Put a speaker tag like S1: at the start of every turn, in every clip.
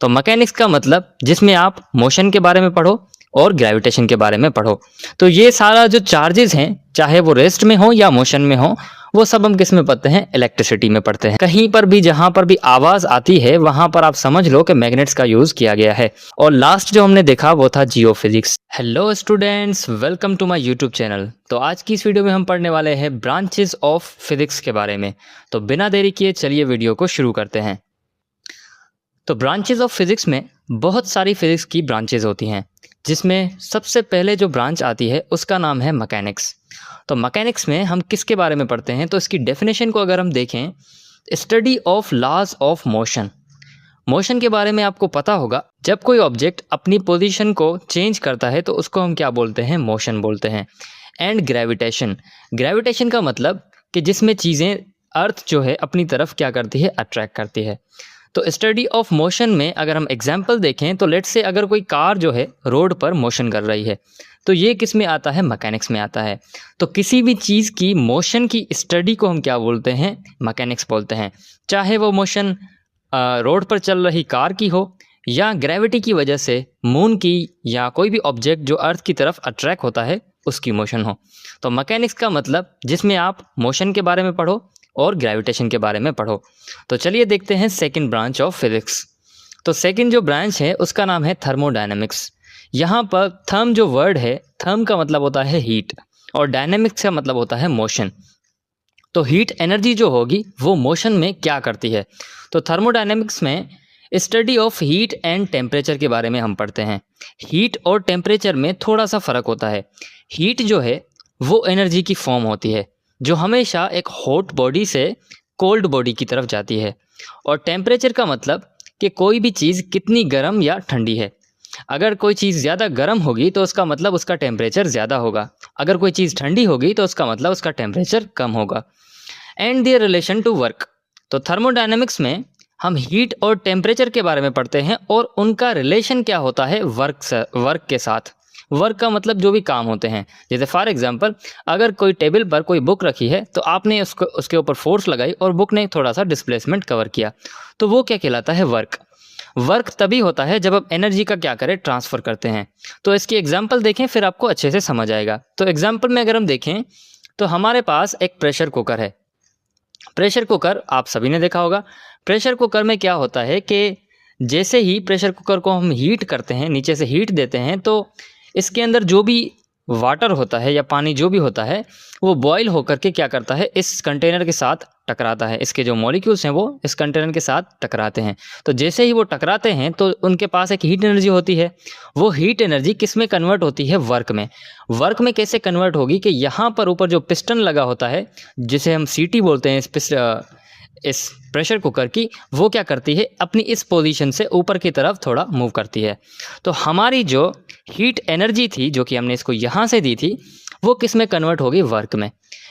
S1: तो मैकेनिक्स का मतलब जिसमें आप मोशन के बारे में पढ़ो और ग्रेविटेशन के बारे में पढ़ो। तो ये सारा जो चार्जेस हैं, चाहे वो रेस्ट में हो या मोशन में हो, वो सब हम किस में पढ़ते हैं? इलेक्ट्रिसिटी में पढ़ते हैं। कहीं पर भी जहां पर भी आवाज आती है वहां पर आप समझ लो कि मैग्नेट्स का यूज किया गया है। और लास्ट जो हमने देखा वो था geophysics. Hello students, welcome to my YouTube channel. तो आज की इस वीडियो में हम पढ़ने वाले हैं ब्रांचेस ऑफ फिजिक्स के बारे में। तो बिना देरी किए चलिए वीडियो को शुरू करते हैं। तो ब्रांचेस ऑफ फिजिक्स में बहुत सारी फिजिक्स की ब्रांचेस होती हैं, जिसमें सबसे पहले जो ब्रांच आती है उसका नाम है मैकेनिक्स। तो मैकेनिक्स में हम किसके बारे में पढ़ते हैं? तो इसकी डेफिनेशन को अगर हम देखें, study of laws of motion. Motion के बारे में आपको पता होगा, जब कोई ऑब्जेक्ट अपनी पोजीशन को चेंज करता है तो उसको हम क्या बोलते हैं? मोशन बोलते हैं। एंड ग्रेविटेशन, ग्रेविटेशन का मतलब कि जिसमें चीज़ें अर्थ जो है अपनी तरफ क्या करती है? अट्रैक्ट करती है। तो स्टडी ऑफ मोशन में अगर हम एग्जाम्पल देखें तो लेट्स से अगर कोई कार जो है रोड पर मोशन कर रही है, तो ये किस में आता है? मैकेनिक्स में आता है। तो किसी भी चीज़ की मोशन की स्टडी को हम क्या बोलते हैं? मैकेनिक्स बोलते हैं। चाहे वो मोशन रोड पर चल रही कार की हो, या ग्रेविटी की वजह से मून की या कोई भी ऑब्जेक्ट जो अर्थ की तरफ अट्रैक्ट होता है उसकी मोशन हो। तो मैकेनिक्स का मतलब जिसमें आप मोशन के बारे में पढ़ो और ग्रेविटेशन के बारे में पढ़ो। तो चलिए देखते हैं सेकंड ब्रांच ऑफ फिजिक्स। तो सेकंड जो ब्रांच है उसका नाम है थर्मोडायनेमिक्स। यहाँ पर थर्म जो वर्ड है, थर्म का मतलब होता है हीट और डायनेमिक्स का मतलब होता है मोशन। तो हीट एनर्जी जो होगी वो मोशन में क्या करती है? तो थर्मोडायनेमिक्स में study of heat and temperature के बारे में हम पढ़ते हैं। हीट और टेम्परेचर में थोड़ा सा फ़र्क होता है। हीट जो है वो एनर्जी की फॉर्म होती है जो हमेशा एक हॉट बॉडी से कोल्ड बॉडी की तरफ जाती है। और टेम्परेचर का मतलब कि कोई भी चीज़ कितनी गर्म या ठंडी है। अगर कोई चीज़ ज़्यादा गर्म होगी तो उसका मतलब उसका टेम्परेचर ज़्यादा होगा, अगर कोई चीज़ ठंडी होगी तो उसका मतलब उसका टेम्परेचर कम होगा। And their relation to work. तो थर्मोडायनेमिक्स में हम हीट और टेम्परेचर के बारे में पढ़ते हैं और उनका रिलेशन क्या होता है वर्क के साथ। वर्क का मतलब जो भी काम होते हैं, जैसे फॉर एग्जांपल अगर कोई टेबल पर कोई बुक रखी है तो आपने उसके ऊपर फोर्स लगाई और बुक ने थोड़ा सा डिस्प्लेसमेंट कवर किया, तो वो क्या कहलाता है? वर्क। वर्क तभी होता है जब आप एनर्जी का क्या करें? ट्रांसफ़र करते हैं। तो इसकी एग्जांपल देखें फिर आपको अच्छे से समझ आएगा। तो एग्जांपल में अगर हम देखें तो हमारे पास एक प्रेशर कुकर है। प्रेशर कुकर आप सभी ने देखा होगा। प्रेशर कुकर में क्या होता है कि जैसे ही प्रेशर कुकर को हम हीट करते हैं, नीचे से हीट देते हैं, तो इसके अंदर जो भी वाटर होता है या पानी जो भी होता है वो बॉयल होकर के क्या करता है? इस कंटेनर के साथ टकराता है। इसके जो मॉलिक्यूल्स हैं वो इस कंटेनर के साथ टकराते हैं। तो जैसे ही वो टकराते हैं तो उनके पास एक हीट एनर्जी होती है। वो हीट एनर्जी किस में कन्वर्ट होती है? वर्क में। वर्क में कैसे कन्वर्ट होगी कि यहाँ पर ऊपर जो पिस्टन लगा होता है, जिसे हम सीटी बोलते हैं इस प्रेशर कुकर की, वो क्या करती है? अपनी इस पोजीशन से ऊपर की तरफ थोड़ा मूव करती है। तो हमारी जो हीट एनर्जी थी जो कि हमने इसको यहाँ से दी थी, वो किस में कन्वर्ट होगी? वर्क में।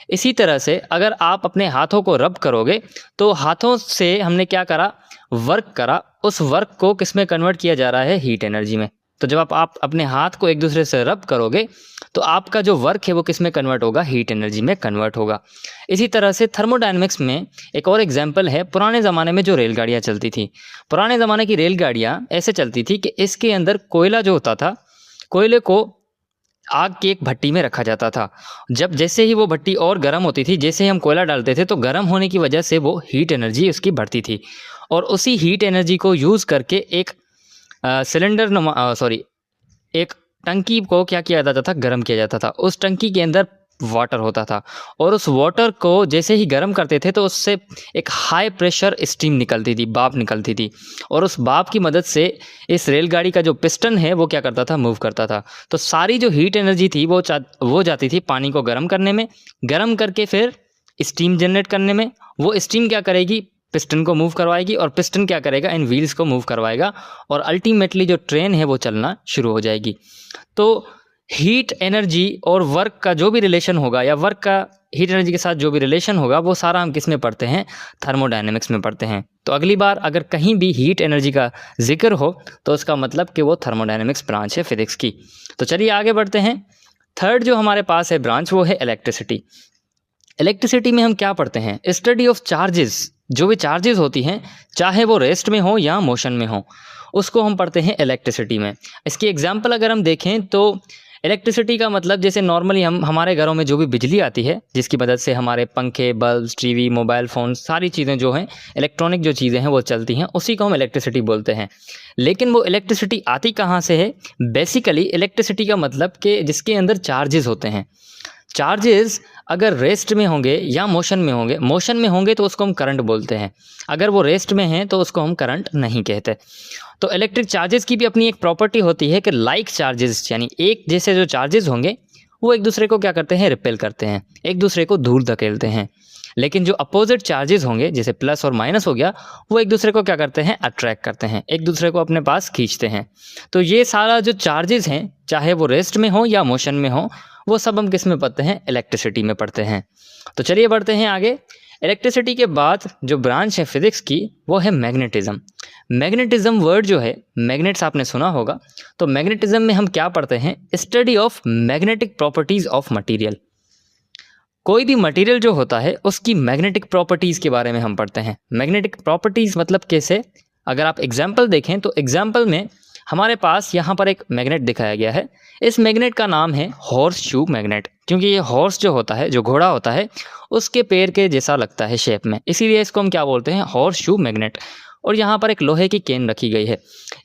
S1: इसी तरह से अगर आप अपने हाथों को रब करोगे तो हाथों से हमने क्या करा? वर्क करा। उस वर्क को किस में कन्वर्ट किया जा रहा है? हीट एनर्जी में। तो जब आप अपने हाथ को एक दूसरे से रब करोगे तो आपका जो वर्क है वो किस में कन्वर्ट होगा? हीट एनर्जी में कन्वर्ट होगा। इसी तरह से थर्मोडायनेमिक्स में एक और एग्जांपल है, पुराने ज़माने में जो रेलगाड़ियाँ चलती थी। पुराने ज़माने की रेलगाड़ियाँ ऐसे चलती थी कि इसके अंदर कोयला जो होता था, कोयले को आग की एक भट्टी में रखा जाता था। जब जैसे ही वो भट्टी और गर्म होती थी, जैसे ही हम कोयला डालते थे तो गर्म होने की वजह से वो हीट एनर्जी उसकी बढ़ती थी। और उसी हीट एनर्जी को यूज़ करके एक एक टंकी को क्या किया जाता था? गर्म किया जाता था। उस टंकी के अंदर वाटर होता था और उस वाटर को जैसे ही गर्म करते थे तो उससे एक हाई प्रेशर स्टीम निकलती थी, भाप निकलती थी। और उस भाप की मदद से इस रेलगाड़ी का जो पिस्टन है वो क्या करता था? मूव करता था। तो सारी जो हीट एनर्जी थी वो जाती थी पानी को गर्म करने में, गर्म करके फिर स्टीम जनरेट करने में। वो स्टीम क्या करेगी? पिस्टन को मूव करवाएगी और पिस्टन क्या करेगा? इन व्हील्स को मूव करवाएगा और अल्टीमेटली जो ट्रेन है वो चलना शुरू हो जाएगी। तो हीट एनर्जी और वर्क का जो भी रिलेशन होगा, या वर्क का हीट एनर्जी के साथ जो भी रिलेशन होगा, वो सारा हम किस में पढ़ते हैं? थर्मोडायनेमिक्स में पढ़ते हैं। तो अगली बार अगर कहीं भी हीट एनर्जी का जिक्र हो तो उसका मतलब कि वो थर्मोडायनेमिक्स ब्रांच है फिजिक्स की। तो चलिए आगे बढ़ते हैं। थर्ड जो हमारे पास है ब्रांच वो है इलेक्ट्रिसिटी। इलेक्ट्रिसिटी में हम क्या पढ़ते हैं? स्टडी ऑफ चार्जेस जो भी चार्जेस होती हैं, चाहे वो रेस्ट में हो या मोशन में हो, उसको हम पढ़ते हैं इलेक्ट्रिसिटी में। इसकी एग्जांपल अगर हम देखें तो इलेक्ट्रिसिटी का मतलब जैसे नॉर्मली हमारे घरों में जो भी बिजली आती है, जिसकी मदद से हमारे पंखे, बल्ब, टीवी, मोबाइल फ़ोन, सारी चीज़ें जो हैं, इलेक्ट्रॉनिक जो चीज़ें हैं वो चलती हैं, उसी को हम इलेक्ट्रिसिटी बोलते हैं। लेकिन वो इलेक्ट्रिसिटी आती कहाँ से है? बेसिकली इलेक्ट्रिसिटी का मतलब कि जिसके अंदर चार्जेस होते हैं। चार्जेस अगर रेस्ट में होंगे या मोशन में होंगे तो उसको हम करंट बोलते हैं। अगर वो रेस्ट में हैं तो उसको हम करंट नहीं कहते। तो इलेक्ट्रिक चार्जेस की भी अपनी एक प्रॉपर्टी होती है कि लाइक चार्जेस, यानी एक जैसे जो चार्जेस होंगे वो एक दूसरे को क्या करते हैं? रिपेल करते हैं, एक दूसरे को दूर धकेलते हैं। लेकिन जो अपोजिट चार्जेस होंगे, जैसे प्लस और माइनस हो गया, वो एक दूसरे को क्या करते हैं? अट्रैक्ट करते हैं, एक दूसरे को अपने पास खींचते हैं। तो ये सारा जो चार्जेस हैं, चाहे वो रेस्ट में हो या मोशन में हो, वो सब हम किस में पढ़ते हैं? इलेक्ट्रिसिटी में पढ़ते हैं। तो चलिए बढ़ते हैं आगे। इलेक्ट्रिसिटी के बाद जो ब्रांच है फिजिक्स की, वो है मैग्नेटिज्म। मैग्नेटिज्म वर्ड जो है, मैग्नेट्स आपने सुना होगा, तो मैग्नेटिज्म में हम क्या पढ़ते हैं? Study of magnetic properties of material. कोई भी मटेरियल जो होता है उसकी मैग्नेटिक प्रॉपर्टीज़ के बारे में हम पढ़ते हैं। मैग्नेटिक प्रॉपर्टीज़ मतलब कैसे? अगर आप एग्जाम्पल देखें तो एग्जाम्पल में हमारे पास यहाँ पर एक मैग्नेट दिखाया गया है। इस मैग्नेट का नाम है हॉर्स शू मैग्नेट, क्योंकि ये हॉर्स जो होता है, जो घोड़ा होता है, उसके पैर के जैसा लगता है शेप में, इसीलिए इसको हम क्या बोलते हैं? Horse shoe magnet. और यहाँ पर एक लोहे की केन रखी गई है।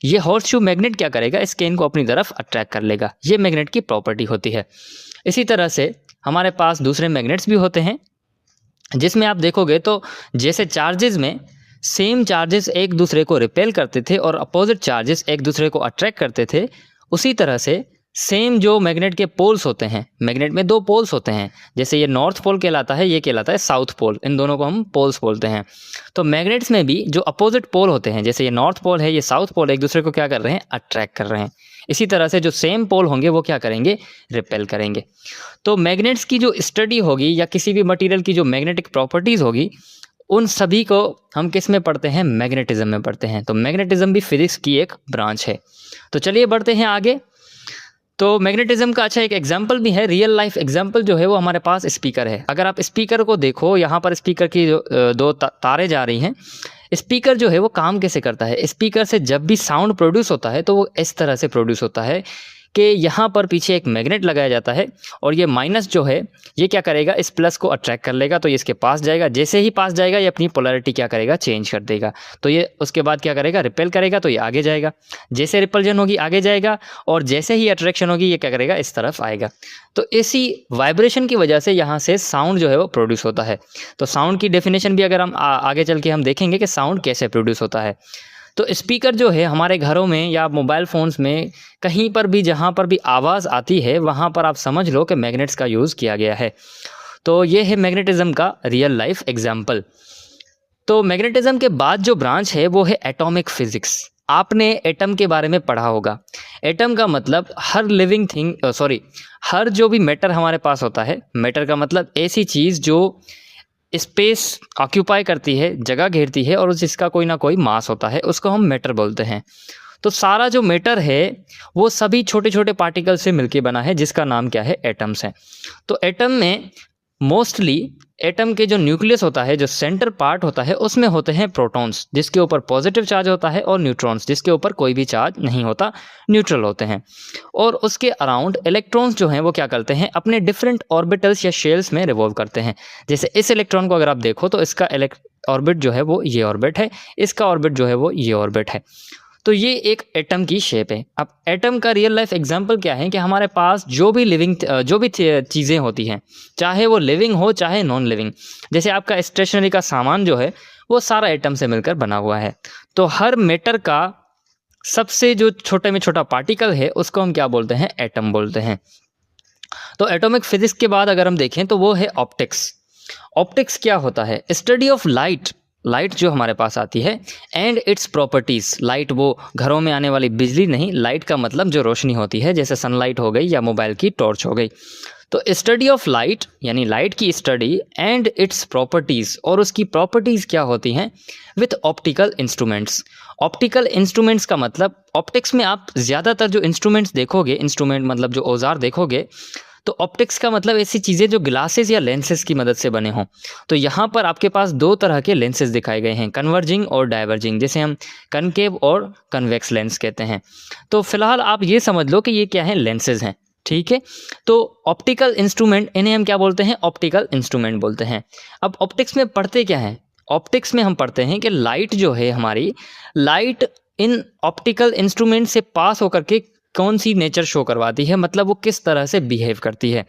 S1: ये हॉर्स शू मैग्नेट क्या करेगा? इस केन को अपनी तरफ अट्रैक्ट कर लेगा। ये मैग्नेट की प्रॉपर्टी होती है। इसी तरह से हमारे पास दूसरे मैग्नेट्स भी होते हैं, जिसमें आप देखोगे तो जैसे चार्जेस में सेम चार्जेस एक दूसरे को रिपेल करते थे और अपोजिट चार्जेस एक दूसरे को अट्रैक्ट करते थे, उसी तरह से सेम जो मैग्नेट के पोल्स होते हैं, मैग्नेट में दो पोल्स होते हैं, जैसे ये नॉर्थ पोल कहलाता है, ये कहलाता है साउथ पोल, इन दोनों को हम पोल्स बोलते हैं। तो मैग्नेट्स में भी जो अपोजिट पोल होते हैं, जैसे ये नॉर्थ पोल है, ये साउथ पोल, एक दूसरे को क्या कर रहे हैं? अट्रैक्ट कर रहे हैं। इसी तरह से जो सेम पोल होंगे वो क्या करेंगे? रिपेल करेंगे। तो मैग्नेट्स की जो स्टडी होगी या किसी भी मटेरियल की जो मैग्नेटिक प्रॉपर्टीज़ होगी, उन सभी को हम किस में पढ़ते हैं? मैग्नेटिज्म में पढ़ते हैं। तो मैग्नेटिज्म भी फिजिक्स की एक ब्रांच है। तो चलिए बढ़ते हैं आगे। तो मैग्नेटिज्म का अच्छा एक एग्जाम्पल भी है, रियल लाइफ एग्जाम्पल जो है वो हमारे पास स्पीकर है। अगर आप स्पीकर को देखो, यहाँ पर स्पीकर की जो दो तारे जा रही हैं। स्पीकर जो है वो काम कैसे करता है? स्पीकर से जब भी साउंड प्रोड्यूस होता है तो वो इस तरह से प्रोड्यूस होता है कि यहाँ पर पीछे एक मैग्नेट लगाया जाता है और ये माइनस जो है ये क्या करेगा? इस प्लस को अट्रैक्ट कर लेगा, तो ये इसके पास जाएगा। जैसे ही पास जाएगा ये अपनी पोलैरिटी क्या करेगा? चेंज कर देगा। तो ये उसके बाद क्या करेगा? रिपेल करेगा, तो ये आगे जाएगा। जैसे रिपल्जन होगी आगे जाएगा, और जैसे ही अट्रैक्शन होगी ये क्या करेगा? इस तरफ आएगा। तो इसी वाइब्रेशन की वजह से यहाँ से साउंड जो है वो प्रोड्यूस होता है। तो साउंड की डेफिनेशन भी अगर हम आगे चल के हम देखेंगे कि साउंड कैसे प्रोड्यूस होता है। तो स्पीकर जो है हमारे घरों में या मोबाइल फ़ोन्स में कहीं पर भी जहाँ पर भी आवाज़ आती है वहाँ पर आप समझ लो कि मैग्नेट्स का यूज़ किया गया है। तो ये है मैग्नेटिज्म का रियल लाइफ एग्जाम्पल। तो मैग्नेटिज्म के बाद जो ब्रांच है वो है एटॉमिक फिजिक्स। आपने एटम के बारे में पढ़ा होगा। एटम का मतलब हर लिविंग थिंग, हर जो भी मैटर हमारे पास होता है। मैटर का मतलब ऐसी चीज़ जो स्पेस ऑक्यूपाई करती है, जगह घेरती है और जिसका कोई ना कोई मास होता है, उसको हम मैटर बोलते हैं। तो सारा जो मैटर है वो सभी छोटे छोटे पार्टिकल से मिलके बना है, जिसका नाम क्या है? एटम्स है। तो एटम में मोस्टली एटम के जो न्यूक्लियस होता है, जो सेंटर पार्ट होता है, उसमें होते हैं प्रोटॉन्स, जिसके ऊपर पॉजिटिव चार्ज होता है, और न्यूट्रॉन्स, जिसके ऊपर कोई भी चार्ज नहीं होता, न्यूट्रल होते हैं। और उसके अराउंड इलेक्ट्रॉन्स जो हैं वो क्या करते हैं? अपने डिफरेंट ऑर्बिटल्स या शेल्स में रिवॉल्व करते हैं। जैसे इस इलेक्ट्रॉन को अगर आप देखो तो इसका ऑर्बिट जो है वो ये ऑर्बिट है, इसका ऑर्बिट जो है वो ये ऑर्बिट है। तो ये एक एटम की शेप है। अब एटम का रियल लाइफ एग्जांपल क्या है कि हमारे पास जो भी चीज़ें होती हैं, चाहे वो लिविंग हो चाहे नॉन लिविंग, जैसे आपका स्टेशनरी का सामान जो है वो सारा एटम से मिलकर बना हुआ है। तो हर मैटर का सबसे जो छोटे में छोटा पार्टिकल है उसको हम क्या बोलते हैं? एटम बोलते हैं। तो एटॉमिक फिजिक्स के बाद अगर हम देखें तो वो है ऑप्टिक्स। ऑप्टिक्स क्या होता है? स्टडी ऑफ लाइट जो हमारे पास आती है एंड इट्स प्रॉपर्टीज़। लाइट वो घरों में आने वाली बिजली नहीं, लाइट का मतलब जो रोशनी होती है, जैसे सनलाइट हो गई या मोबाइल की टॉर्च हो गई। तो स्टडी ऑफ लाइट यानी लाइट की स्टडी एंड इट्स प्रॉपर्टीज़, और उसकी प्रॉपर्टीज़ क्या होती हैं? With optical instruments. Optical instruments का मतलब ऑप्टिक्स में आप ज़्यादातर जो इंस्ट्रूमेंट्स देखोगे, इंस्ट्रूमेंट मतलब जो औजार देखोगे, तो ऑप्टिक्स का मतलब ऐसी चीज़ें जो ग्लासेस या लेंसेज की मदद से बने हों। तो यहाँ पर आपके पास दो तरह के लेंसेज दिखाए गए हैं, कन्वर्जिंग और डाइवर्जिंग, जिसे हम कनकेव और कन्वेक्स लेंस कहते हैं। तो फिलहाल आप ये समझ लो कि ये क्या है, लेंसेज हैं, ठीक है। तो ऑप्टिकल इंस्ट्रूमेंट, इन्हें हम क्या बोलते हैं, ऑप्टिकल इंस्ट्रूमेंट बोलते हैं। अब ऑप्टिक्स में पढ़ते क्या है, ऑप्टिक्स में हम पढ़ते हैं कि लाइट जो है हमारी, लाइट इन ऑप्टिकल इंस्ट्रूमेंट से पास होकर के कौन सी नेचर शो करवाती है, मतलब वो किस तरह से बिहेव करती है।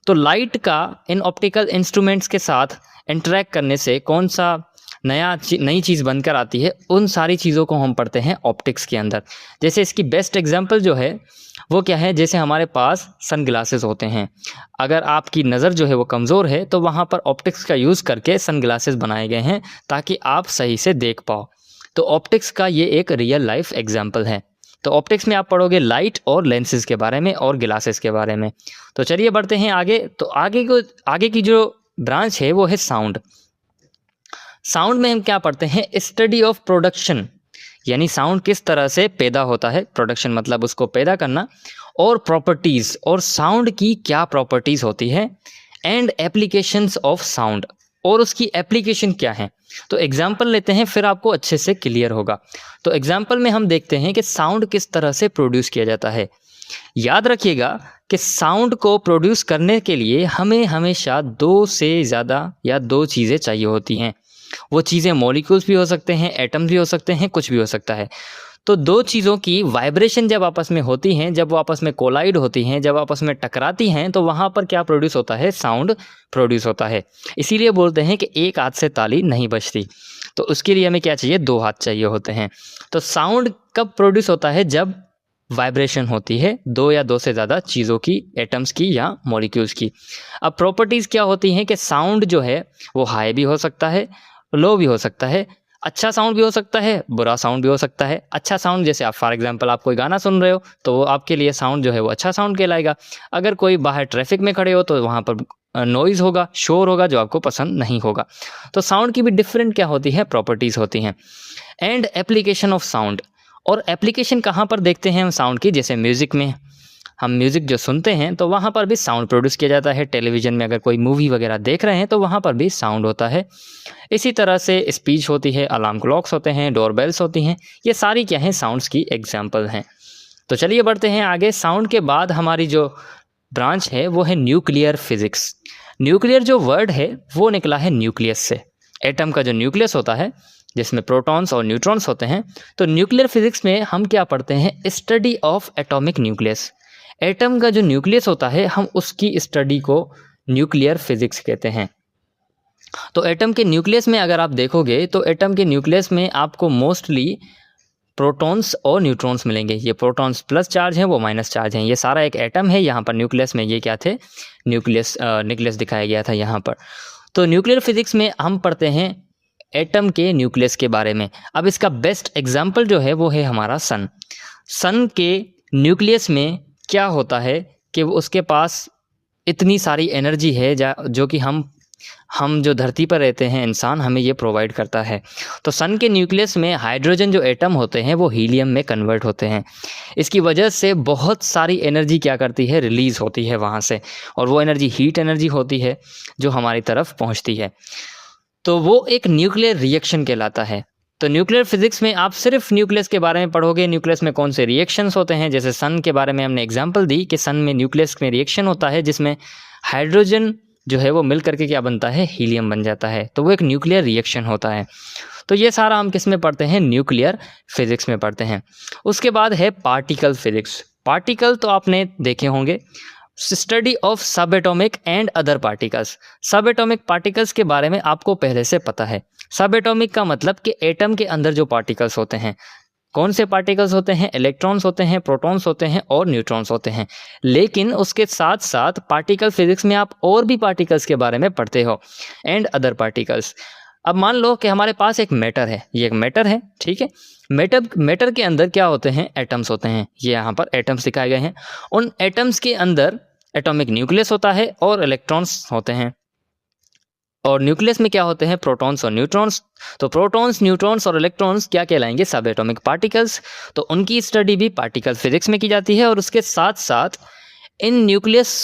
S1: तो लाइट का इन ऑप्टिकल इंस्ट्रूमेंट्स के साथ इंटरेक्ट करने से कौन सा नई चीज़ बनकर आती है, उन सारी चीज़ों को हम पढ़ते हैं ऑप्टिक्स के अंदर। जैसे इसकी बेस्ट एग्जांपल जो है वो क्या है, जैसे हमारे पास सन ग्लासेस होते हैं। अगर आपकी नज़र जो है वो कमज़ोर है तो वहाँ पर ऑप्टिक्स का यूज़ करके सन ग्लासेस बनाए गए हैं ताकि आप सही से देख पाओ। तो ऑप्टिक्स का ये एक रियल लाइफ एग्जाम्पल है। तो ऑप्टिक्स में आप पढ़ोगे लाइट और लेंसेज के बारे में और ग्लासेस के बारे में। तो चलिए बढ़ते हैं आगे। तो आगे की जो ब्रांच है वो है साउंड। साउंड में हम क्या पढ़ते हैं, स्टडी ऑफ प्रोडक्शन, यानी साउंड किस तरह से पैदा होता है, प्रोडक्शन मतलब उसको पैदा करना, और प्रॉपर्टीज़, और साउंड की क्या प्रॉपर्टीज़ होती है, एंड एप्लीकेशंस ऑफ साउंड, और उसकी एप्लीकेशन क्या है। तो एग्जाम्पल लेते हैं, फिर आपको अच्छे से क्लियर होगा। तो एग्जाम्पल में हम देखते हैं कि साउंड किस तरह से प्रोड्यूस किया जाता है। याद रखिएगा कि साउंड को प्रोड्यूस करने के लिए हमें हमेशा दो से ज़्यादा या दो चीज़ें चाहिए होती हैं। वो चीज़ें मॉलिक्यूल्स भी हो सकते हैं, एटम्स भी हो सकते हैं, कुछ भी हो सकता है। तो दो चीज़ों की वाइब्रेशन जब आपस में होती हैं, जब वो आपस में कोलाइड होती हैं, जब आपस में टकराती हैं, तो वहाँ पर क्या प्रोड्यूस होता है, साउंड प्रोड्यूस होता है। इसीलिए बोलते हैं कि एक हाथ से ताली नहीं बजती। तो उसके लिए हमें क्या चाहिए, दो हाथ चाहिए होते हैं। तो साउंड कब प्रोड्यूस होता है, जब वाइब्रेशन होती है दो या दो से ज़्यादा चीज़ों की, एटम्स की या मॉलिक्यूल्स की। अब प्रॉपर्टीज़ क्या होती हैं कि साउंड जो है वो हाई भी हो सकता है, लो भी हो सकता है, अच्छा साउंड भी हो सकता है, बुरा साउंड भी हो सकता है। अच्छा साउंड जैसे आप फॉर एग्जांपल आप कोई गाना सुन रहे हो तो वो आपके लिए साउंड जो है वो अच्छा साउंड कहलाएगा। अगर कोई बाहर ट्रैफिक में खड़े हो तो वहाँ पर नॉइज़ होगा, शोर होगा जो आपको पसंद नहीं होगा। तो साउंड की भी डिफरेंट क्या होती है, प्रॉपर्टीज़ होती हैं। एंड एप्लीकेशन ऑफ साउंड, और एप्लीकेशन कहाँ पर देखते हैं हम साउंड की, जैसे म्यूज़िक में हम म्यूज़िक जो सुनते हैं तो वहाँ पर भी साउंड प्रोड्यूस किया जाता है। टेलीविज़न में अगर कोई मूवी वगैरह देख रहे हैं तो वहाँ पर भी साउंड होता है। इसी तरह से स्पीच होती है, अलार्म क्लॉक्स होते हैं, डोरबेल्स होती हैं, ये सारी क्या हैं, साउंड्स की एग्जाम्पल हैं। तो चलिए बढ़ते हैं आगे। साउंड के बाद हमारी जो ब्रांच है वो है न्यूक्लियर फिजिक्स। न्यूक्लियर जो वर्ड है वो निकला है न्यूक्लियस से। एटम का जो न्यूक्लियस होता है जिसमें प्रोटॉन्स और न्यूट्रॉन्स होते हैं। तो न्यूक्लियर फिजिक्स में हम क्या पढ़ते हैं, study of atomic nucleus. Atom का जो न्यूक्लियस होता है हम उसकी स्टडी को न्यूक्लियर फिजिक्स कहते हैं। तो एटम के न्यूक्लियस में अगर आप देखोगे तो एटम के न्यूक्लियस में आपको मोस्टली प्रोटॉन्स और न्यूट्रॉन्स मिलेंगे। ये प्रोटॉन्स प्लस चार्ज हैं, वो माइनस चार्ज हैं। ये सारा एक एटम है। यहाँ पर न्यूक्लियस में ये क्या थे, न्यूक्लियस दिखाया गया था यहाँ पर। तो न्यूक्लियर फिजिक्स में हम पढ़ते हैं एटम के न्यूक्लियस के बारे में। अब इसका बेस्ट एग्जाम्पल जो है वो है हमारा सन। सन के न्यूक्लियस में क्या होता है कि उसके पास इतनी सारी एनर्जी है जो कि हम जो धरती पर रहते हैं इंसान, हमें ये प्रोवाइड करता है। तो सन के न्यूक्लियस में हाइड्रोजन जो एटम होते हैं वो हीलियम में कन्वर्ट होते हैं। इसकी वजह से बहुत सारी एनर्जी क्या करती है, रिलीज़ होती है वहाँ से, और वो एनर्जी हीट एनर्जी होती है जो हमारी तरफ पहुँचती है। तो वो एक न्यूक्लियर रिएक्शन कहलाता है। तो न्यूक्लियर फिजिक्स में आप सिर्फ न्यूक्लियस के बारे में पढ़ोगे, न्यूक्लियस में कौन से रिएक्शंस होते हैं। जैसे सन के बारे में हमने एग्जांपल दी कि सन में न्यूक्लियस में रिएक्शन होता है जिसमें हाइड्रोजन जो है वो मिल करके क्या बनता है, हीलियम बन जाता है। तो वो एक न्यूक्लियर रिएक्शन होता है। तो ये सारा हम किस में पढ़ते हैं, न्यूक्लियर फिजिक्स में पढ़ते हैं। उसके बाद है पार्टिकल फिजिक्स। पार्टिकल तो आपने देखे होंगे, स्टडी ऑफ सब एटॉमिक एंड अदर पार्टिकल्स। सब एटॉमिक पार्टिकल्स के बारे में आपको पहले से पता है। सब एटॉमिक का मतलब कि एटम के अंदर जो पार्टिकल्स होते हैं, कौन से पार्टिकल्स होते हैं, इलेक्ट्रॉन्स होते हैं, प्रोटॉन्स होते हैं और न्यूट्रॉन्स होते हैं। लेकिन उसके साथ साथ पार्टिकल फिजिक्स में आप और भी पार्टिकल्स के बारे में पढ़ते हो, एंड अदर पार्टिकल्स। अब मान लो कि हमारे पास एक मैटर है, ये एक मैटर है, ठीक है। मैटर के अंदर क्या होते हैं, एटम्स होते हैं। ये यहाँ पर एटम्स दिखाए गए हैं। उन एटम्स के अंदर एटॉमिक न्यूक्लियस होता है और इलेक्ट्रॉन्स होते हैं। और न्यूक्लियस में क्या होते हैं, प्रोटॉन्स और न्यूट्रॉन्स। तो प्रोटॉन्स, न्यूट्रॉन्स और इलेक्ट्रॉन्स क्या कहलाएंगे, सब एटॉमिक पार्टिकल्स। तो उनकी स्टडी भी पार्टिकल फिजिक्स में की जाती है। और उसके साथ साथ इन न्यूक्लियस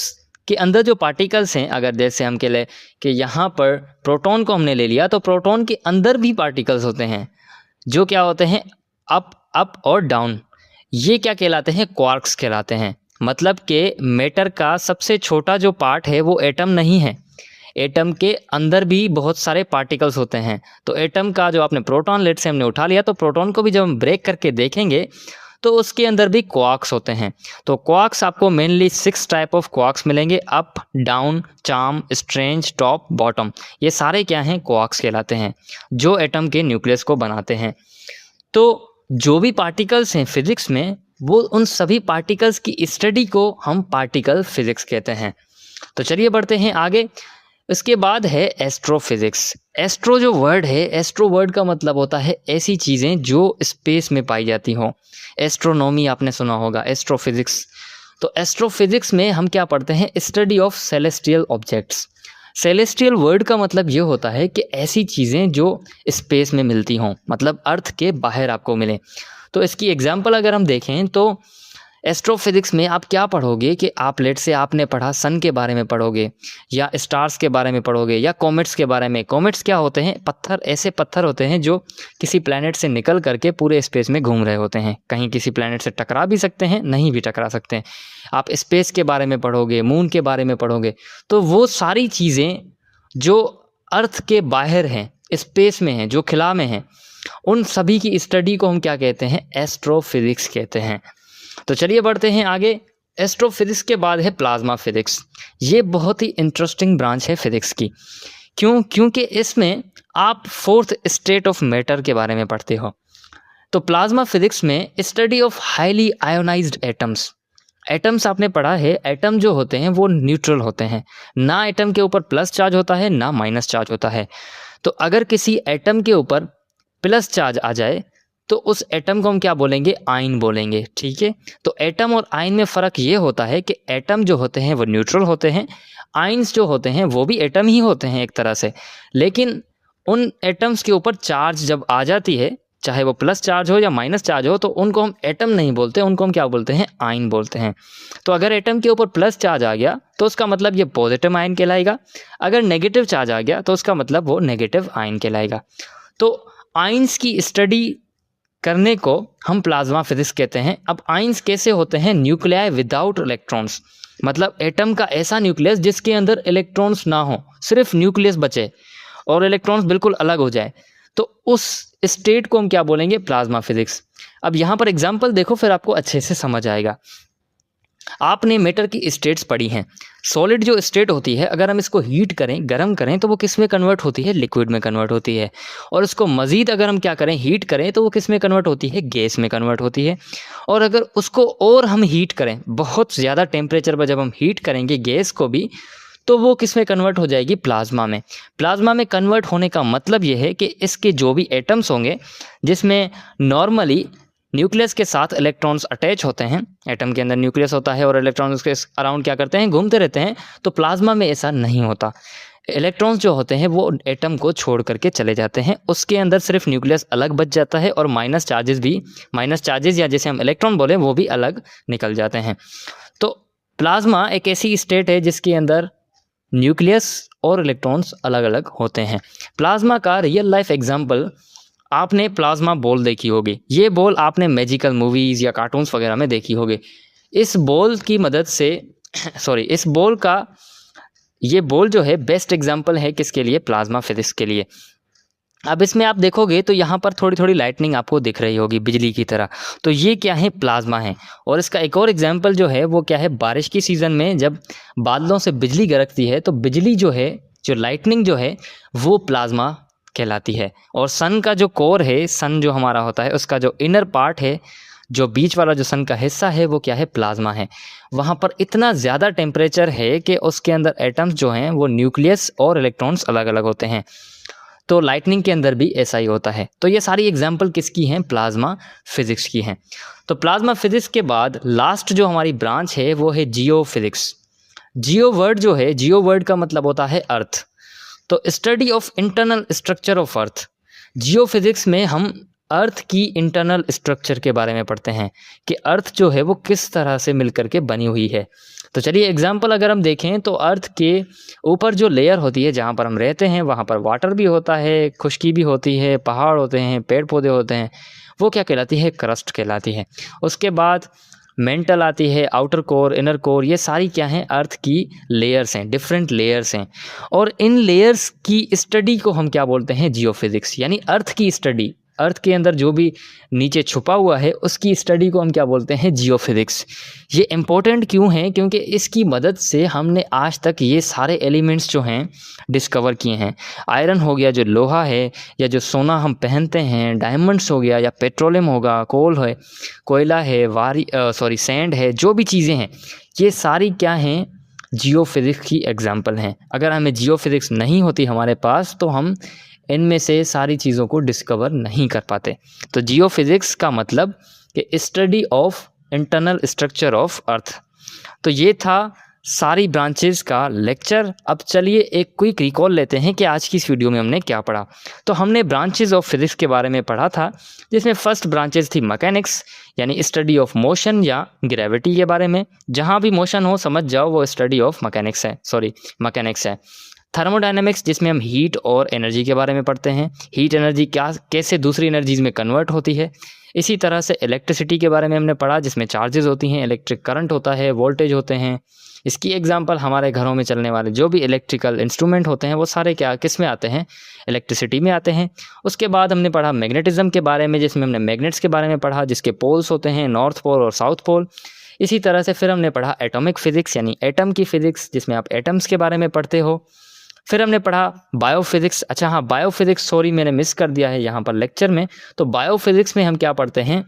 S1: के अंदर जो पार्टिकल्स हैं, अगर जैसे हम कह लें कि यहाँ पर प्रोटॉन को हमने ले लिया, तो प्रोटॉन के अंदर भी पार्टिकल्स होते हैं जो क्या होते हैं, अप और डाउन। ये क्या कहलाते हैं, क्वार्क्स कहलाते हैं। मतलब कि मैटर का सबसे छोटा जो पार्ट है वो एटम नहीं है, एटम के अंदर भी बहुत सारे पार्टिकल्स होते हैं। तो एटम का जो आपने प्रोटॉन लेट से हमने उठा लिया, तो प्रोटॉन को भी जब हम ब्रेक करके देखेंगे तो उसके अंदर भी क्वार्क्स होते हैं। तो क्वार्क्स आपको मेनली 6 टाइप ऑफ क्वार्क्स मिलेंगे, up, down, charm, strange, top, bottom. ये सारे क्या हैं, क्वार्क्स कहलाते हैं, जो एटम के न्यूक्लियस को बनाते हैं। तो जो भी पार्टिकल्स हैं फिजिक्स में, वो उन सभी पार्टिकल्स की स्टडी को हम पार्टिकल फिजिक्स कहते हैं। तो चलिए बढ़ते हैं आगे। इसके बाद है एस्ट्रोफिजिक्स। एस्ट्रो जो वर्ड है, एस्ट्रो वर्ड का मतलब होता है ऐसी चीज़ें जो स्पेस में पाई जाती हों। एस्ट्रोनॉमी आपने सुना होगा, एस्ट्रोफिजिक्स। तो एस्ट्रोफिजिक्स में हम क्या पढ़ते हैं, study of celestial objects. Celestial word का मतलब ये होता है कि ऐसी चीज़ें जो स्पेस में मिलती हों, मतलब अर्थ के बाहर आपको मिलें। तो इसकी एग्जांपल अगर हम देखें तो एस्ट्रोफिजिक्स में आप क्या पढ़ोगे कि आप लेट से आपने पढ़ा सन के बारे में पढ़ोगे, या स्टार्स के बारे में पढ़ोगे, या कॉमेट्स के बारे में। कॉमेट्स क्या होते हैं, पत्थर, ऐसे पत्थर होते हैं जो किसी प्लैनेट से निकल करके पूरे स्पेस में घूम रहे होते हैं। कहीं किसी प्लैनेट से टकरा भी सकते हैं, नहीं भी टकरा सकते हैं। आप स्पेस के बारे में पढ़ोगे, मून के बारे में पढ़ोगे। तो वो सारी चीज़ें जो अर्थ के बाहर हैं, स्पेस में हैं, जो खिला में हैं, उन सभी की स्टडी को हम क्या कहते हैं, एस्ट्रोफिजिक्स कहते हैं। तो चलिए बढ़ते हैं आगे। एस्ट्रोफिजिक्स के बाद है प्लाज्मा फिजिक्स। ये बहुत ही इंटरेस्टिंग ब्रांच है फिजिक्स की। क्योंकि इसमें आप 4th स्टेट ऑफ मैटर के बारे में पढ़ते हो। तो प्लाज्मा फिजिक्स में study of highly ionised atoms. Atoms आपने पढ़ा है, एटम जो होते हैं वो न्यूट्रल होते हैं, ना एटम के ऊपर प्लस चार्ज होता है ना माइनस चार्ज होता है। तो अगर किसी एटम के ऊपर प्लस चार्ज आ जाए तो उस एटम को हम क्या बोलेंगे, आयन बोलेंगे। ठीक है, तो एटम और आयन में फ़र्क ये होता है कि एटम जो होते हैं वो न्यूट्रल होते हैं, आयन्स जो होते हैं वो भी एटम ही होते हैं एक तरह से। लेकिन उन एटम्स के ऊपर चार्ज जब आ जाती है, चाहे वो प्लस चार्ज हो या माइनस चार्ज हो, तो उनको हम एटम नहीं बोलते, उनको हम क्या बोलते हैं, आयन बोलते हैं। तो अगर एटम के ऊपर प्लस चार्ज आ गया तो उसका मतलब ये पॉजिटिव आयन कहलाएगा, अगर नेगेटिव चार्ज आ गया तो उसका मतलब वो नेगेटिव आयन कहलाएगा। तो आयन्स की स्टडी करने को हम प्लाज्मा फिजिक्स कहते हैं। अब आयन्स कैसे होते हैं, न्यूक्लियाई विदाउट इलेक्ट्रॉन्स, मतलब एटम का ऐसा न्यूक्लियस जिसके अंदर इलेक्ट्रॉन्स ना हो, सिर्फ न्यूक्लियस बचे और इलेक्ट्रॉन्स बिल्कुल अलग हो जाए, तो उस स्टेट को हम क्या बोलेंगे, प्लाज्मा फिजिक्स। अब यहाँ पर एग्जांपल देखो, फिर आपको अच्छे से समझ आएगा। आपने मैटर की स्टेट्स पढ़ी हैं। सॉलिड जो स्टेट होती है, अगर हम इसको हीट करें, गर्म करें, तो वो किस में कन्वर्ट होती है, लिक्विड में कन्वर्ट होती है। और उसको मज़ीद अगर हम क्या करें, हीट करें, तो वो किस में कन्वर्ट होती है, गैस में कन्वर्ट होती है। और अगर उसको और हम हीट करें, बहुत ज़्यादा टेम्परेचर पर जब हम हीट करेंगे गैस को भी, तो वो किस में कन्वर्ट हो जाएगी, प्लाज्मा में। प्लाज्मा में कन्वर्ट होने का मतलब ये है कि इसके जो भी एटम्स होंगे, जिसमें नॉर्मली न्यूक्लियस के साथ इलेक्ट्रॉन्स अटैच होते हैं, एटम के अंदर न्यूक्लियस होता है और इलेक्ट्रॉन्स उसके अराउंड क्या करते हैं, घूमते रहते हैं। तो प्लाज्मा में ऐसा नहीं होता। इलेक्ट्रॉन्स जो होते हैं वो एटम को छोड़ करके चले जाते हैं, उसके अंदर सिर्फ न्यूक्लियस अलग बच जाता है और माइनस चार्जेस या जैसे हम इलेक्ट्रॉन बोले वो भी अलग निकल जाते हैं। तो प्लाज्मा एक ऐसी स्टेट है जिसके अंदर न्यूक्लियस और इलेक्ट्रॉन्स अलग अलग होते हैं। प्लाज्मा का रियल लाइफ एग्जाम्पल, आपने प्लाज्मा बॉल देखी होगी। ये बॉल आपने मैजिकल मूवीज़ या कार्टून्स वगैरह में देखी होगी। इस बॉल की मदद से इस बॉल का, ये बॉल जो है बेस्ट एग्जांपल है किसके लिए, प्लाज्मा फिजिक्स के लिए। अब इसमें आप देखोगे तो यहाँ पर थोड़ी थोड़ी लाइटनिंग आपको दिख रही होगी बिजली की तरह, तो ये क्या है, प्लाज्मा है। और इसका एक और एग्जाम्पल जो है वो क्या है, बारिश की सीज़न में जब बादलों से बिजली गरजती है, तो बिजली जो है, जो लाइटनिंग जो है, वो प्लाज्मा कहलाती है। और सन का जो कोर है, सन जो हमारा होता है, उसका जो इनर पार्ट है, जो बीच वाला जो सन का हिस्सा है, वो क्या है, प्लाज्मा है। वहाँ पर इतना ज़्यादा टेम्परेचर है कि उसके अंदर एटम्स जो हैं वो न्यूक्लियस और इलेक्ट्रॉन्स अलग अलग होते हैं। तो लाइटनिंग के अंदर भी ऐसा ही होता है। तो ये सारी एग्जाम्पल किसकी हैं, प्लाज्मा फिजिक्स की हैं। तो प्लाज्मा फिजिक्स के बाद लास्ट जो हमारी ब्रांच है वो है जियो फिजिक्स। जियो वर्ड जो है, जियो वर्ड का मतलब होता है अर्थ। तो study of internal structure of earth. Jio physics में हम अर्थ की इंटरनल स्ट्रक्चर के बारे में पढ़ते हैं कि अर्थ जो है वो किस तरह से मिलकर के बनी हुई है। तो चलिए एग्जाम्पल अगर हम देखें तो अर्थ के ऊपर जो लेयर होती है जहाँ पर हम रहते हैं वहाँ पर वाटर भी होता है, खुश्की भी होती है, पहाड़ होते हैं, पेड़ पौधे होते हैं, वो क्या कहलाती है? क्रस्ट कहलाती है। उसके बाद मेंटल आती है, आउटर कोर, इनर कोर, ये सारी क्या हैं? अर्थ की लेयर्स हैं, डिफरेंट लेयर्स हैं। और इन लेयर्स की स्टडी को हम क्या बोलते हैं? जियोफिजिक्स। यानी अर्थ की स्टडी, अर्थ के अंदर जो भी नीचे छुपा हुआ है उसकी स्टडी को हम क्या बोलते हैं? जियोफिजिक्स। ये इम्पोर्टेंट क्यों है? क्योंकि इसकी मदद से हमने आज तक ये सारे एलिमेंट्स जो हैं डिस्कवर किए हैं। आयरन हो गया, जो लोहा है, या जो सोना हम पहनते हैं, डायमंड्स हो गया, या पेट्रोलियम होगा, कोल है, कोयला है, सैंड है, जो भी चीज़ें हैं ये सारी क्या हैं? जियोफिजिक्स की एग्जाम्पल हैं। अगर हमें जियोफिजिक्स नहीं होती हमारे पास तो हम इनमें से सारी चीज़ों को डिस्कवर नहीं कर पाते। तो जियोफिजिक्स का मतलब कि study of internal structure of earth. तो ये था सारी ब्रांचेस का लेक्चर। अब चलिए एक क्विक रिकॉल लेते हैं कि आज की इस वीडियो में हमने क्या पढ़ा। तो हमने ब्रांचेस ऑफ फिजिक्स के बारे में पढ़ा था, जिसमें फर्स्ट ब्रांचेस थी मैकेनिक्स, यानी स्टडी ऑफ मोशन या ग्रेविटी के बारे में। जहाँ भी मोशन हो समझ जाओ वो स्टडी ऑफ मैकेनिक्स है। थर्मोडायनेमिक्स, जिसमें हम हीट और एनर्जी के बारे में पढ़ते हैं, हीट एनर्जी कैसे दूसरी एनर्जीज में कन्वर्ट होती है। इसी तरह से इलेक्ट्रिसिटी के बारे में हमने पढ़ा, जिसमें चार्जेस होती हैं, इलेक्ट्रिक करंट होता है, वोल्टेज होते हैं। इसकी एग्जांपल हमारे घरों में चलने वाले जो भी इलेक्ट्रिकल इंस्ट्रूमेंट होते हैं वो सारे किस में आते हैं? इलेक्ट्रिसिटी में आते हैं। उसके बाद हमने पढ़ा मैग्नेटिज्म के बारे में, जिसमें हमने मैग्नेट्स के बारे में पढ़ा, जिसके पोल्स होते हैं नॉर्थ पोल और साउथ पोल। इसी तरह से फिर हमने पढ़ा एटॉमिक फिजिक्स, यानी एटम की फिजिक्स, जिसमें आप एटम्स के बारे में पढ़ते हो। फिर हमने पढ़ा बायोफिजिक्स। अच्छा हाँ, बायोफिजिक्स मैंने मिस कर दिया है यहाँ पर लेक्चर में। तो बायोफिजिक्स में हम क्या पढ़ते हैं?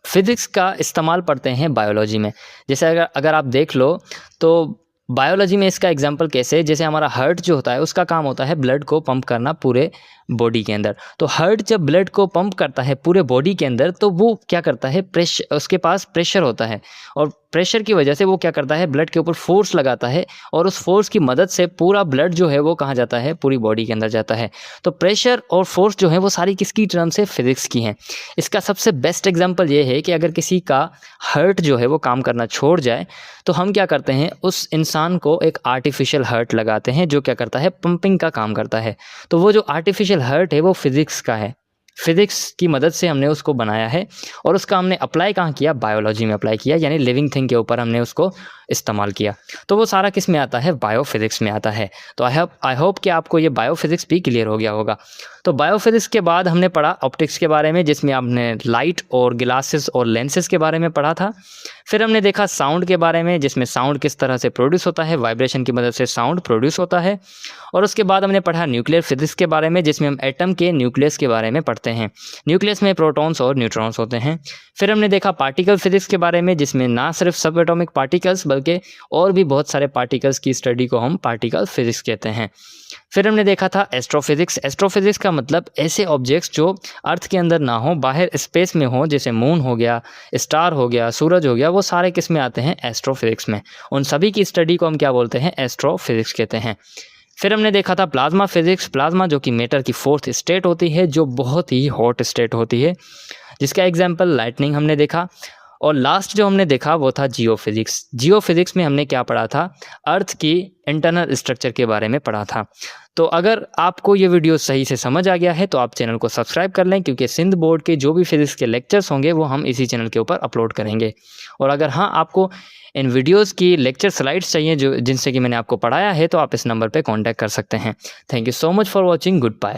S1: फिजिक्स का इस्तेमाल पढ़ते हैं बायोलॉजी में। जैसे अगर आप देख लो तो बायोलॉजी में इसका एग्जांपल कैसे, जैसे हमारा हार्ट जो होता है उसका काम होता है ब्लड को पंप करना पूरे बॉडी के अंदर। तो हार्ट जब ब्लड को पंप करता है पूरे बॉडी के अंदर तो वो क्या करता है? उसके पास प्रेशर होता है, और प्रेशर की वजह से वो क्या करता है? ब्लड के ऊपर फोर्स लगाता है, और उस फोर्स की मदद से पूरा ब्लड जो है वो कहाँ जाता है? पूरी बॉडी के अंदर जाता है। तो प्रेशर और फोर्स जो है वो सारी किसकी टर्म से? फिजिक्स की हैं। इसका सबसे बेस्ट एग्जांपल ये है कि अगर किसी का हार्ट जो है वो काम करना छोड़ जाए तो हम क्या करते हैं? उस इंसान को एक आर्टिफिशियल हार्ट लगाते हैं जो क्या करता है? पंपिंग का काम करता है। तो वो जो आर्टिफिशियल हार्ट है वो फिजिक्स का है। फिजिक्स की मदद से हमने उसको बनाया है, और उसका हमने अप्लाई कहाँ किया? बायोलॉजी में अप्लाई किया, यानी लिविंग थिंग के ऊपर हमने उसको इस्तेमाल किया। तो वो सारा किस में आता है? बायोफिजिक्स में आता है। तो आई होप कि आपको ये बायोफिजिक्स भी क्लियर हो गया होगा। तो बायोफिजिक्स के बाद हमने पढ़ा ऑप्टिक्स के बारे में, जिसमें हमने लाइट और ग्लासेस और लेंसेज के बारे में पढ़ा था। फिर हमने देखा साउंड के बारे में, जिसमें साउंड किस तरह से प्रोड्यूस होता है, वाइब्रेशन की मदद से साउंड प्रोड्यूस होता है। और उसके बाद हमने पढ़ा न्यूक्लियर फिजिक्स के बारे में, जिसमें हम एटम के न्यूक्लियस के बारे में पढ़ते हैं। न्यूक्लियस में प्रोटॉन्स और न्यूट्रॉन्स होते हैं। फिर हमने देखा पार्टिकल फिजिक्स के बारे में, जिसमें ना सिर्फ सब एटॉमिक पार्टिकल्स बल्कि और भी बहुत सारे पार्टिकल्स की स्टडी को हम पार्टिकल फिजिक्स कहते हैं। फिर हमने देखा था एस्ट्रोफिजिक्स। एस्ट्रोफिजिक्स का मतलब ऐसे ऑब्जेक्ट्स जो अर्थ के अंदर ना हो, बाहर स्पेस में हो, जैसे मून हो गया, स्टार हो गया, सूरज हो गया, वो सारे किस में आते हैं? एस्ट्रोफिजिक्स में। उन सभी की स्टडी को हम क्या बोलते हैं? एस्ट्रोफिजिक्स कहते हैं। फिर हमने देखा था प्लाज्मा फिजिक्स। प्लाज्मा जो कि मैटर की फोर्थ स्टेट होती है, जो बहुत ही हॉट स्टेट होती है, जिसका एग्जाम्पल लाइटनिंग हमने देखा। और लास्ट जो हमने देखा वो था जियोफिजिक्स। जियोफिजिक्स में हमने क्या पढ़ा था? अर्थ की इंटरनल स्ट्रक्चर के बारे में पढ़ा था। तो अगर आपको ये वीडियो सही से समझ आ गया है तो आप चैनल को सब्सक्राइब कर लें, क्योंकि सिंध बोर्ड के जो भी फिजिक्स के लेक्चर्स होंगे वो हम इसी चैनल के ऊपर अपलोड करेंगे। और अगर हाँ आपको इन वीडियोस की लेक्चर स्लाइड्स चाहिए जिनसे कि मैंने आपको पढ़ाया है, तो आप इस नंबर पे कांटेक्ट कर सकते हैं। Thank you so much for watching. Good bye.